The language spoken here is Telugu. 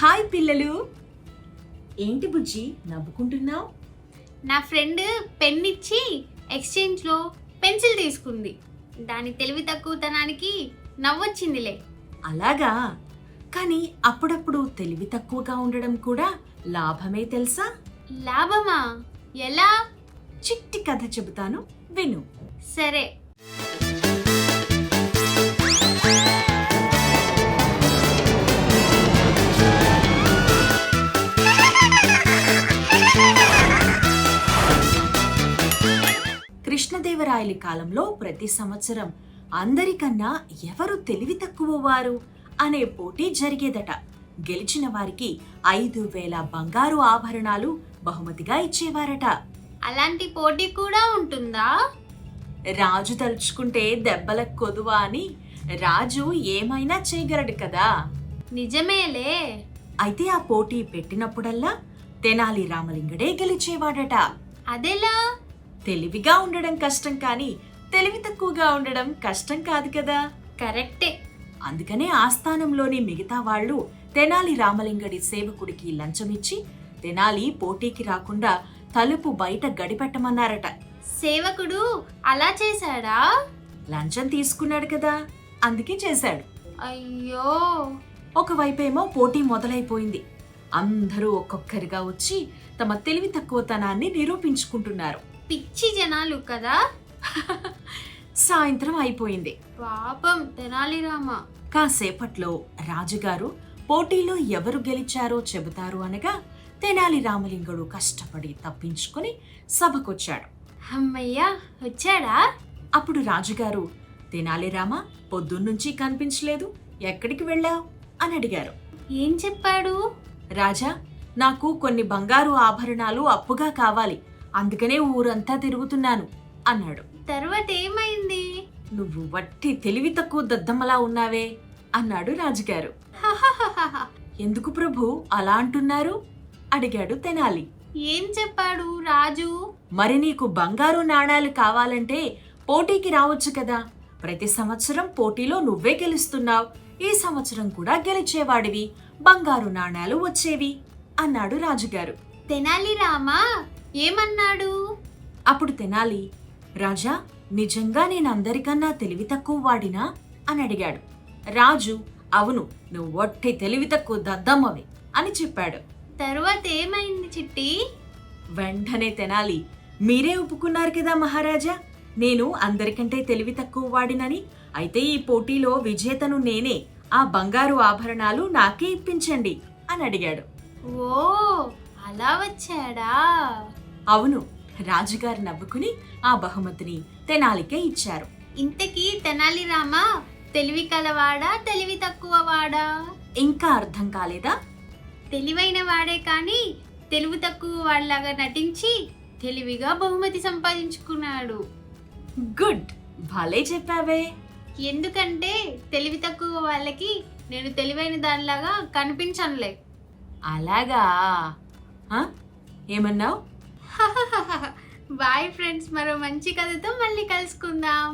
హాయ్ పిల్లలు. ఏంటి బుజ్జి నవ్వుకుంటున్నావు? నా ఫ్రెండ్ పెన్ ఇచ్చి ఎక్స్చేంజ్లో పెన్సిల్ తీసుకుంది. దాని తెలివి తక్కువతనానికి నవ్వొచ్చిందిలే. అలాగా? కానీ అప్పుడప్పుడు తెలివి తక్కువగా ఉండడం కూడా లాభమే తెలుసా? లాభమా? ఎలా? చిట్టి కథ చెబుతాను, విను. సరే. కృష్ణదేవరాయల కాలంలో ప్రతి సంవత్సరం అందరికన్నా ఎవరు తెలివి తక్కువ వారు అనే పోటీ జరిగేదట. గెలిచిన వారికి 5,000 బంగారు ఆభరణాలు బహుమతిగా ఇచ్చేవారట. అలాంటి పోటీ కూడా ఉంటుందా? రాజు తలుచుకుంటే దెబ్బలకు కొదువా అని రాజు ఏమైనా చేయగలడు కదా. నిజమేలే. అయితే ఆ పోటీ పెట్టినప్పుడల్లా తెనాలి రామలింగడే గెలిచేవాడట. అదెలా? తెలివిగా ఉండడం కష్టం, కానీ తెలివి తక్కువగా ఉండడం కష్టం కాదు కదా. కరెక్టే. అందుకనే ఆస్థానంలోని మిగతా వాళ్ళు తెనాలి రామలింగడి సేవకుడికి లంచమిచ్చి తెనాలి పోటీకి రాకుండా తలుపు బయట గడిపెట్టమన్నారట. సేవకుడు అలా చేశాడా? లంచం తీసుకున్నాడు కదా, అందుకే చేశాడు. అయ్యో. ఒకవైపేమో పోటీ మొదలైపోయింది. అందరూ ఒక్కొక్కరిగా వచ్చి తమ తెలివి తక్కువతనాన్ని నిరూపించుకుంటున్నారు. పిచ్చి జనాలు కదా. సాయంత్రం అయిపోయింది. పాపం తెనాలి రామ. కాసేపట్లో రాజుగారు పోటీలో ఎవరు గెలిచారో చెబుతారు అనగా తెనాలి రామలింగుడు కష్టపడి తప్పించుకుని సభకొచ్చాడు. అమ్మయ్యా, వచ్చాడా? అప్పుడు రాజుగారు, తెనాలి రామ, పొద్దున్నుంచి కనిపించలేదు, ఎక్కడికి వెళ్ళావు అని అడిగారు. ఏం చెప్పాడు? రాజా, నాకు కొన్ని బంగారు ఆభరణాలు అప్పుగా కావాలి, అందుకనే ఊరంతా తిరుగుతున్నాను అన్నాడు. తర్వాత ఏమైంది? నువ్వు వట్టి తెలివి తక్కువ దద్దమ్మలా ఉన్నావే అన్నాడు రాజుగారు. ఎందుకు ప్రభు అలా అంటున్నారు అడిగాడు తెనాలి. ఏం చెప్పాడు రాజు? మరి నీకు బంగారు నాణాలు కావాలంటే పోటీకి రావచ్చు కదా. ప్రతి సంవత్సరం పోటీలో నువ్వే గెలుస్తున్నావు, ఈ సంవత్సరం కూడా గెలిచేవాడివి, బంగారు నాణాలు వచ్చేవి అన్నాడు రాజుగారు. తెనాలి రామ ఏమన్నాడు? అప్పుడు తెనాలి, రాజా, నిజంగా నేను అందరికన్నా తెలివి తక్కువ వాడినా అని అడిగాడు. రాజు, అవును, నువ్వు ఒట్టి తెలివి తక్కువ దద్దమ్మవి అని చెప్పాడు. తర్వాత ఏమైంది చిట్టి? వెంటనే తెనాలి, మీరే ఒప్పుకున్నారు కదా మహారాజా, నేను అందరికంటే తెలివి తక్కువ వాడినని. అయితే ఈ పోటీలో విజేతను నేనే, ఆ బంగారు ఆభరణాలు నాకే ఇప్పించండి అని అడిగాడు. ఓ, అలా వచ్చాడా? అవును. రాజుగారు నవ్వుకుని ఆ బహుమతిని తెనాలికే ఇచ్చారు. ఇంతకీ తెనాలి రామ తెలివి కలవాడా తెలివి తక్కువ వాడా? ఇంకా అర్థం కాలేదా? తెలివైన వాడే కానీ తెలివి తక్కువ వాడిలాగా నటించి తెలివిగా బహుమతి సంపాదించుకున్నాడు. గుడ్, భలే చెప్పావే. ఎందుకంటే తెలివి తక్కువ వాళ్ళకి నేను తెలివైన దానిలాగా కనిపించనులే. అలాగా? ఏమన్నావు? బాయ్ ఫ్రెండ్స్, మరో మంచి కథతో మళ్ళీ కలుసుకుందాం.